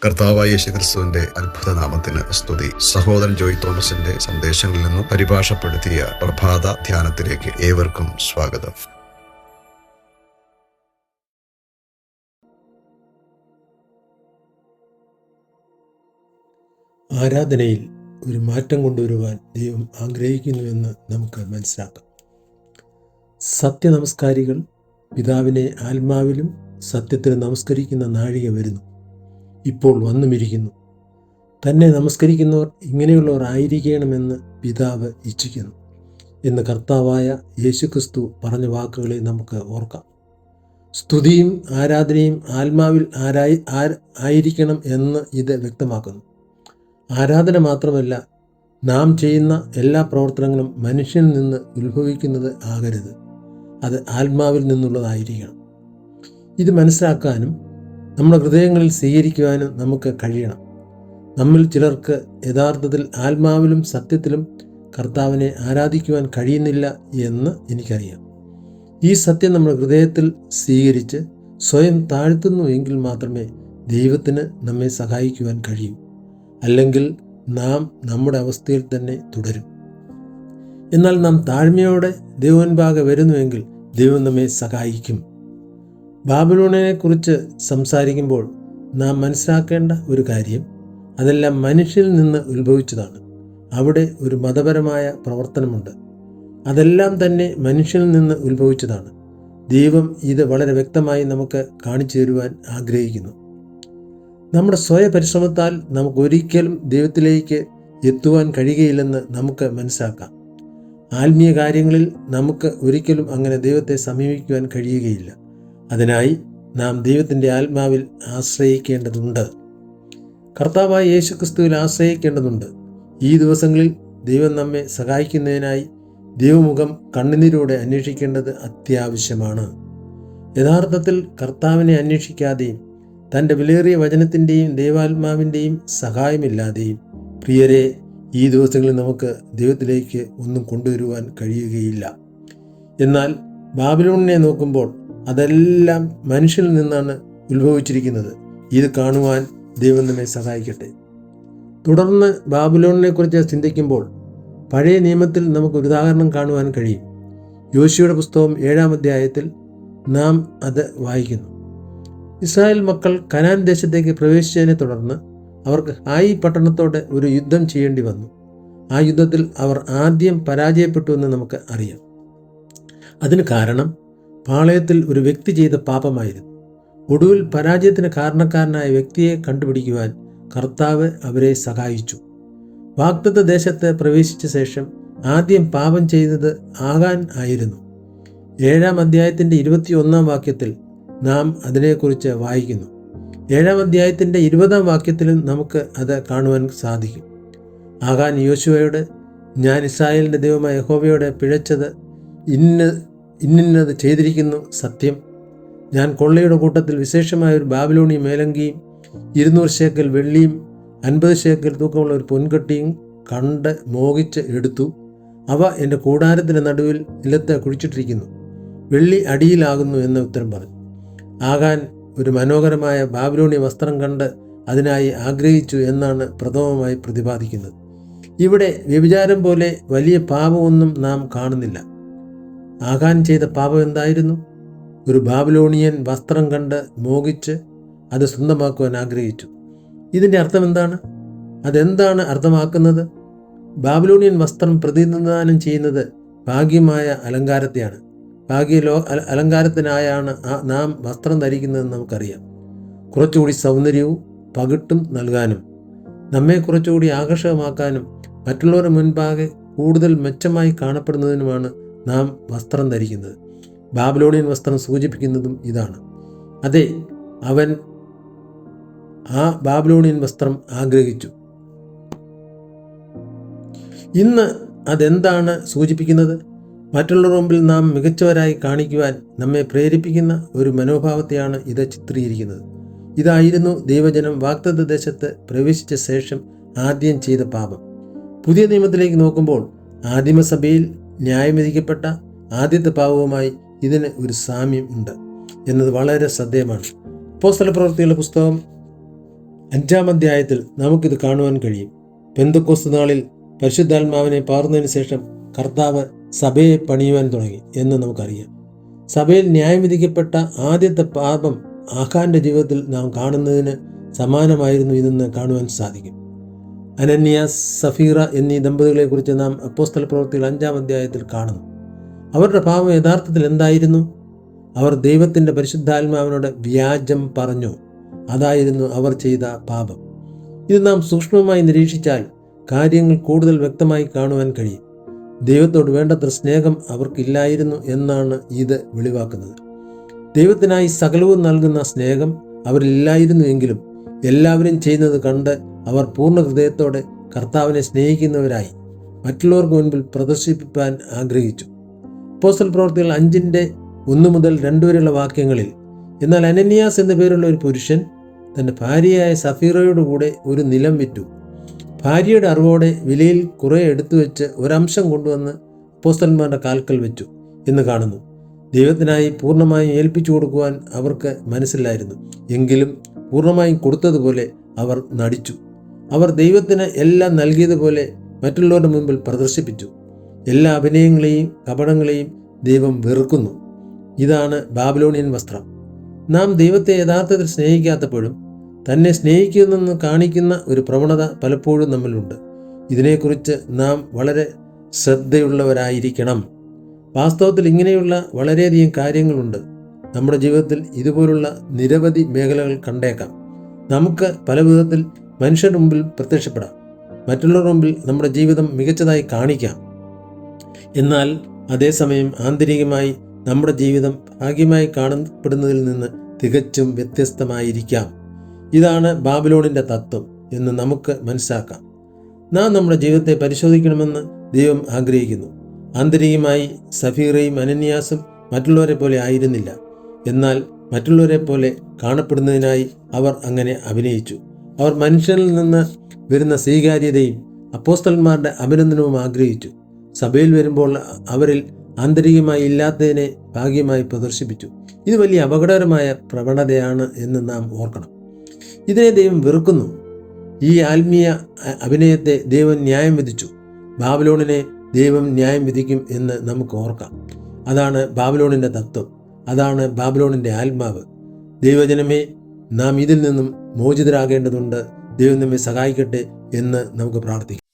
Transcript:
കർത്താവായ യേശുക്രിസ്തുവിന്റെ അത്ഭുത നാമത്തിന് സ്തുതി. സഹോദരൻ ജോയ് തോമസിന്റെ സന്ദേശങ്ങളിൽ നിന്നും പരിഭാഷപ്പെടുത്തിയ പ്രഭാത ധ്യാനത്തിലേക്ക് ഏവർക്കും സ്വാഗതം. ആരാധനയിൽ ഒരു മാറ്റം കൊണ്ടുവരുവാൻ ദൈവം ആഗ്രഹിക്കുന്നുവെന്ന് നമുക്ക് മനസ്സിലാക്കാം. സത്യനമസ്കാരികൾ പിതാവിനെ ആത്മാവിലും സത്യത്തിൽ നമസ്കരിക്കുന്ന നാഴിക വരുന്നു, ഇപ്പോൾ വന്നുമിരിക്കുന്നു. തന്നെ നമസ്കരിക്കുന്നവർ ഇങ്ങനെയുള്ളവർ ആയിരിക്കണമെന്ന് പിതാവ് ഇച്ഛിക്കുന്നു എന്ന് കർത്താവായ യേശുക്രിസ്തു പറഞ്ഞ വാക്കുകളെ നമുക്ക് ഓർക്കാം. സ്തുതിയും ആരാധനയും ആത്മാവിൽ ആയിരിക്കണം എന്ന് ഇത് വ്യക്തമാക്കുന്നു. ആരാധന മാത്രമല്ല, നാം ചെയ്യുന്ന എല്ലാ പ്രവർത്തനങ്ങളും മനുഷ്യനിൽ നിന്ന് ഉത്ഭവിക്കുന്നത് ആകരുത്, അത് ആത്മാവിൽ നിന്നുള്ളതായിരിക്കണം. ഇത് മനസ്സിലാക്കാനും നമ്മുടെ ഹൃദയങ്ങളിൽ സ്വീകരിക്കുവാനും നമുക്ക് കഴിയണം. നമ്മിൽ ചിലർക്ക് യഥാർത്ഥത്തിൽ ആത്മാവിലും സത്യത്തിലും കർത്താവിനെ ആരാധിക്കുവാൻ കഴിയുന്നില്ല എന്ന് എനിക്കറിയാം. ഈ സത്യം നമ്മുടെ ഹൃദയത്തിൽ സ്വീകരിച്ച് സ്വയം താഴ്ത്തുന്നു എങ്കിൽ മാത്രമേ ദൈവത്തിന് നമ്മെ സഹായിക്കുവാൻ കഴിയൂ. അല്ലെങ്കിൽ നാം നമ്മുടെ അവസ്ഥയിൽ തന്നെ തുടരും. എന്നാൽ നാം താഴ്മയോടെ ദൈവമുൻപാകെ വരുന്നുവെങ്കിൽ ദൈവം നമ്മെ സഹായിക്കും. ബാബിലോണിനെക്കുറിച്ച് സംസാരിക്കുമ്പോൾ നാം മനസ്സിലാക്കേണ്ട ഒരു കാര്യം, അതെല്ലാം മനുഷ്യനിൽ നിന്ന് ഉത്ഭവിച്ചതാണ്. അവിടെ ഒരു മതപരമായ പ്രവർത്തനമുണ്ട്. അതെല്ലാം തന്നെ മനുഷ്യനിൽ നിന്ന് ഉത്ഭവിച്ചതാണ്. ദൈവം ഇത് വളരെ വ്യക്തമായി നമുക്ക് കാണിച്ചു തരുവാൻ ആഗ്രഹിക്കുന്നു. നമ്മുടെ സ്വയപരിശ്രമത്താൽ നമുക്ക് ഒരിക്കലും ദൈവത്തിലേക്ക് എത്തുവാൻ കഴിയുകയില്ലെന്ന് നമുക്ക് മനസ്സിലാക്കാം. ആത്മീയ കാര്യങ്ങളിൽ നമുക്ക് ഒരിക്കലും അങ്ങനെ ദൈവത്തെ സമീപിക്കുവാൻ കഴിയുകയില്ല. അതിനായി നാം ദൈവത്തിൻ്റെ ആത്മാവിൽ ആശ്രയിക്കേണ്ടതുണ്ട്. കർത്താവായ യേശുക്രിസ്തുവിൽ ആശ്രയിക്കേണ്ടതുണ്ട്. ഈ ദിവസങ്ങളിൽ ദൈവം നമ്മെ സഹായിക്കുന്നതിനായി ദൈവമുഖം കണ്ണുനീരോടെ അന്വേഷിക്കേണ്ടത് അത്യാവശ്യമാണ്. യഥാർത്ഥത്തിൽ കർത്താവിനെ അന്വേഷിക്കാതെയും തൻ്റെ വിലയേറിയ വചനത്തിൻ്റെയും ദൈവാത്മാവിൻ്റെയും സഹായമില്ലാതെയും പ്രിയരെ, ഈ ദിവസങ്ങളിൽ നമുക്ക് ദൈവത്തിലേക്ക് ഒന്നും കൊണ്ടുവരുവാൻ കഴിയുകയില്ല. എന്നാൽ ബാബിലോണിനെ നോക്കുമ്പോൾ അതെല്ലാം മനുഷ്യനിൽ നിന്നാണ് ഉത്ഭവിച്ചിരിക്കുന്നത്. ഇത് കാണുവാൻ ദൈവം നമ്മെ സഹായിക്കട്ടെ. തുടർന്ന് ബാബിലോണിനെക്കുറിച്ച് ചിന്തിക്കുമ്പോൾ പഴയ നിയമത്തിൽ നമുക്കൊരു ഉദാഹരണം കാണുവാൻ കഴിയും. യോശുവയുടെ പുസ്തകം 7-ാം അധ്യായത്തിൽ നാം അത് വായിക്കുന്നു. ഇസ്രായേൽ മക്കൾ കനാൻ ദേശത്തേക്ക് പ്രവേശിച്ചതിനെ തുടർന്ന് അവർക്ക് ഹായി പട്ടണത്തോടെ ഒരു യുദ്ധം ചെയ്യേണ്ടി വന്നു. ആ യുദ്ധത്തിൽ അവർ ആദ്യം പരാജയപ്പെട്ടു എന്ന് നമുക്ക് അറിയാം. അതിന് കാരണം പാളയത്തിൽ ഒരു വ്യക്തി ചെയ്ത പാപമായിരുന്നു. ഒടുവിൽ പരാജയത്തിന് കാരണക്കാരനായ വ്യക്തിയെ കണ്ടുപിടിക്കുവാൻ കർത്താവ് അവരെ സഹായിച്ചു. വാഗ്ദത്ത ദേശത്ത് പ്രവേശിച്ച ശേഷം ആദ്യം പാപം ചെയ്തത് ആകാൻ ആയിരുന്നു. 7-ാം അധ്യായത്തിൻ്റെ 21-ാം വാക്യത്തിൽ നാം അതിനെക്കുറിച്ച് വായിക്കുന്നു. 7-ാം അധ്യായത്തിൻ്റെ 20-ാം വാക്യത്തിലും നമുക്ക് അത് കാണുവാൻ സാധിക്കും. ആകാൻ യോശുവയോട്, ഞാൻ ഇസ്രായേലിൻ്റെ ദൈവമായ യഹോവയോട് പിഴച്ചത് ഇന്നത് ചെയ്തിരിക്കുന്നു സത്യം. ഞാൻ കൊള്ളയുടെ കൂട്ടത്തിൽ വിശേഷമായ ഒരു ബാബിലോണിയ മേലങ്കിയും 200 ശേക്കൽ വെള്ളിയും 50 ശേക്കൽ തൂക്കമുള്ള ഒരു പൊൻകട്ടിയും കണ്ട് മോഹിച്ച് എടുത്തു. അവ എൻ്റെ കൂടാരത്തിൻ്റെ നടുവിൽ നിലത്ത് കുഴിച്ചിട്ടിരിക്കുന്നു. വെള്ളി അടിയിലാകുന്നു എന്ന് ഉത്തരം പറഞ്ഞു. ആകാൻ ഒരു മനോഹരമായ ബാബിലോണിയ വസ്ത്രം കണ്ട് അതിനായി ആഗ്രഹിച്ചു എന്നാണ് പ്രഥമമായി പ്രതിപാദിക്കുന്നത്. ഇവിടെ വ്യഭിചാരം പോലെ വലിയ പാപമൊന്നും നാം കാണുന്നില്ല. ആകാൻ ചെയ്ത പാപം എന്തായിരുന്നു? ഒരു ബാബിലോണിയൻ വസ്ത്രം കണ്ട് മോഹിച്ച് അത് സ്വന്തമാക്കുവാൻ ആഗ്രഹിച്ചു. ഇതിൻ്റെ അർത്ഥം എന്താണ്? അതെന്താണ് അർത്ഥമാക്കുന്നത്? ബാബിലോണിയൻ വസ്ത്രം പ്രതിനിധാനം ചെയ്യുന്നത് ഭാഗ്യമായ അലങ്കാരത്തെയാണ്. അലങ്കാരത്തിനായാണ് നാം വസ്ത്രം ധരിക്കുന്നതെന്ന് നമുക്കറിയാം. കുറച്ചുകൂടി സൗന്ദര്യവും പകിട്ടും നൽകാനും നമ്മെ കുറച്ചുകൂടി ആകർഷകമാക്കാനും മറ്റുള്ളവരുടെ മുൻപാകെ കൂടുതൽ മെച്ചമായി കാണപ്പെടുന്നതിനുമാണ് നാം വസ്ത്രം ധരിക്കുന്നത്. ബാബിലോണിയൻ വസ്ത്രം സൂചിപ്പിക്കുന്നതും ഇതാണ്. അതെ, അവൻ ആ ബാബിലോണിയൻ വസ്ത്രം ആഗ്രഹിച്ചു. ഇന്ന് അതെന്താണ് സൂചിപ്പിക്കുന്നത്? മറ്റുള്ളവരുടെ മുമ്പിൽ നാം മികച്ചവരായി കാണിക്കുവാൻ നമ്മെ പ്രേരിപ്പിക്കുന്ന ഒരു മനോഭാവത്തെയാണ് ഇത് ചിത്രീകരിക്കുന്നത്. ഇതായിരുന്നു ദൈവജനം വാഗ്ദത്ത ദേശത്ത് പ്രവേശിച്ച ശേഷം ആദ്യം ചെയ്ത പാപം. പുതിയ നിയമത്തിലേക്ക് നോക്കുമ്പോൾ ആദിമസഭയിൽ ന്യായം വിധിക്കപ്പെട്ട ആദ്യത്തെ പാപവുമായി ഇതിന് ഒരു സാമ്യം ഉണ്ട് എന്നത് വളരെ ശ്രദ്ധേയമാണ്. അപ്പോസ്തല പ്രവൃത്തികളുടെ പുസ്തകം 5-ാം അധ്യായത്തിൽ നമുക്കിത് കാണുവാൻ കഴിയും. പെന്തക്കോസ്ത് നാളിൽ പരിശുദ്ധാത്മാവിനെ പാർന്നതിന് ശേഷം കർത്താവ് സഭയെ പണിയുവാൻ തുടങ്ങി എന്ന് നമുക്കറിയാം. സഭയിൽ ന്യായം വിധിക്കപ്പെട്ട ആദ്യത്തെ പാപം ആഖാന്റെ ജീവിതത്തിൽ നാം കാണുന്നതിന് സമാനമായിരുന്നു ഇതെന്ന് കാണുവാൻ സാധിക്കും. അനന്യാസ്, സഫീറ എന്നീ ദമ്പതികളെക്കുറിച്ച് നാം അപ്പോസ്തല പ്രവൃത്തികൾ 5-ാം അധ്യായത്തിൽ കാണുന്നു. അവരുടെ പാപം യഥാർത്ഥത്തിൽ എന്തായിരുന്നു? അവർ ദൈവത്തിൻ്റെ പരിശുദ്ധാത്മാവിനോട് വ്യാജം പറഞ്ഞു. അതായിരുന്നു അവർ ചെയ്ത പാപം. ഇത് നാം സൂക്ഷ്മമായി നിരീക്ഷിച്ചാൽ കാര്യങ്ങൾ കൂടുതൽ വ്യക്തമായി കാണുവാൻ കഴിയും. ദൈവത്തോട് വേണ്ടത്ര സ്നേഹം അവർക്കില്ലായിരുന്നു എന്നാണ് ഇത് വെളിവാക്കുന്നത്. ദൈവത്തിനായി സകലവും നൽകുന്ന സ്നേഹം അവരില്ലായിരുന്നു എങ്കിലും എല്ലാവരും ചെയ്യുന്നത് കണ്ട് അവർ പൂർണ്ണ ഹൃദയത്തോടെ കർത്താവിനെ സ്നേഹിക്കുന്നവരായി മറ്റുള്ളവർക്ക് മുൻപിൽ പ്രദർശിപ്പിക്കാൻ ആഗ്രഹിച്ചു. അപ്പോസ്തല പ്രവൃത്തികൾ 5:1 മുതൽ 2 വരെയുള്ള വാക്യങ്ങളിൽ, എന്നാൽ അനന്യാസ് എന്ന പേരുള്ള ഒരു പുരുഷൻ തൻ്റെ ഭാര്യയായ സഫീറയോട് കൂടെ ഒരു നിലം വിറ്റു. ഭാര്യയുടെ അറിവോടെ വിലയിൽ കുറെ എടുത്തു വെച്ച് ഒരംശം കൊണ്ടുവന്ന് അപ്പോസ്തലന്മാരുടെ കാൽക്കൽ വെച്ചു എന്ന് കാണുന്നു. ദൈവത്തിനായി പൂർണ്ണമായും ഏൽപ്പിച്ചു കൊടുക്കുവാൻ അവർക്ക് മനസ്സിലായിരുന്നു. എങ്കിലും പൂർണ്ണമായും കൊടുത്തതുപോലെ അവർ നടിച്ചു. അവർ ദൈവത്തിന് എല്ലാം നൽകിയതുപോലെ മറ്റുള്ളവരുടെ മുമ്പിൽ പ്രദർശിപ്പിച്ചു. എല്ലാ അഭിനയങ്ങളെയും കപടങ്ങളെയും ദൈവം വെറുക്കുന്നു. ഇതാണ് ബാബിലോണിയൻ വസ്ത്രം. നാം ദൈവത്തെ യഥാർത്ഥത്തിൽ സ്നേഹിക്കാത്തപ്പോഴും തന്നെ സ്നേഹിക്കുന്നെന്ന് കാണിക്കുന്ന ഒരു പ്രവണത പലപ്പോഴും നമ്മിലുണ്ട്. ഇതിനെക്കുറിച്ച് നാം വളരെ ശ്രദ്ധയുള്ളവരായിരിക്കണം. വാസ്തവത്തിൽ ഇങ്ങനെയുള്ള വളരെയധികം കാര്യങ്ങളുണ്ട്. നമ്മുടെ ജീവിതത്തിൽ ഇതുപോലുള്ള നിരവധി മേഖലകൾ കണ്ടേക്കാം. നമുക്ക് പല വിധത്തിൽ മനുഷ്യരുടെ മുമ്പിൽ പ്രത്യക്ഷപ്പെടാം. മറ്റുള്ളവരുടെ മുമ്പിൽ നമ്മുടെ ജീവിതം മികച്ചതായി കാണിക്കാം. എന്നാൽ അതേസമയം ആന്തരികമായി നമ്മുടെ ജീവിതം ഭാഗ്യമായി കാണപ്പെടുന്നതിൽ നിന്ന് തികച്ചും വ്യത്യസ്തമായിരിക്കാം. ഇതാണ് ബാബിലോണിൻ്റെ തത്വം എന്ന് നമുക്ക് മനസ്സിലാക്കാം. നാം നമ്മുടെ ജീവിതത്തെ പരിശോധിക്കണമെന്ന് ദൈവം ആഗ്രഹിക്കുന്നു. ആന്തരികമായി സഫീറയും അനന്യാസും മറ്റുള്ളവരെ പോലെ ആയിരുന്നില്ല. എന്നാൽ മറ്റുള്ളവരെ പോലെ കാണപ്പെടുന്നതിനായി അവർ അങ്ങനെ അഭിനയിച്ചു. അവർ മനുഷ്യനിൽ നിന്ന് വരുന്ന സ്വീകാര്യതയും അപ്പോസ്തലന്മാരുടെ അഭിനന്ദനവും ആഗ്രഹിച്ചു. സഭയിൽ വരുമ്പോൾ അവരിൽ ആന്തരികമായി ഇല്ലാത്തതിനെ ഭാഗ്യമായി പ്രദർശിപ്പിച്ചു. ഇത് വലിയ അപകടകരമായ പ്രവണതയാണ് എന്ന് നാം ഓർക്കണം. ഇതിനെ ദൈവം വെറുക്കുന്നു. ഈ ആത്മീയ അഭിനയത്തെ ദൈവം ന്യായം വിധിച്ചു. ബാബിലോണിനെ ദൈവം ന്യായം വിധിക്കും എന്ന് നമുക്ക് ഓർക്കാം. അതാണ് ബാബിലോണിൻ്റെ തത്വം. അതാണ് ബാബിലോണിൻ്റെ ആത്മാവ്. ദൈവജനമേ, നാം ഇതിൽ നിന്നും മോചിതരാകേണ്ടതുണ്ട്. ദൈവം നമ്മെ സഹായിക്കട്ടെ എന്ന് നമുക്ക് പ്രാർത്ഥിക്കാം.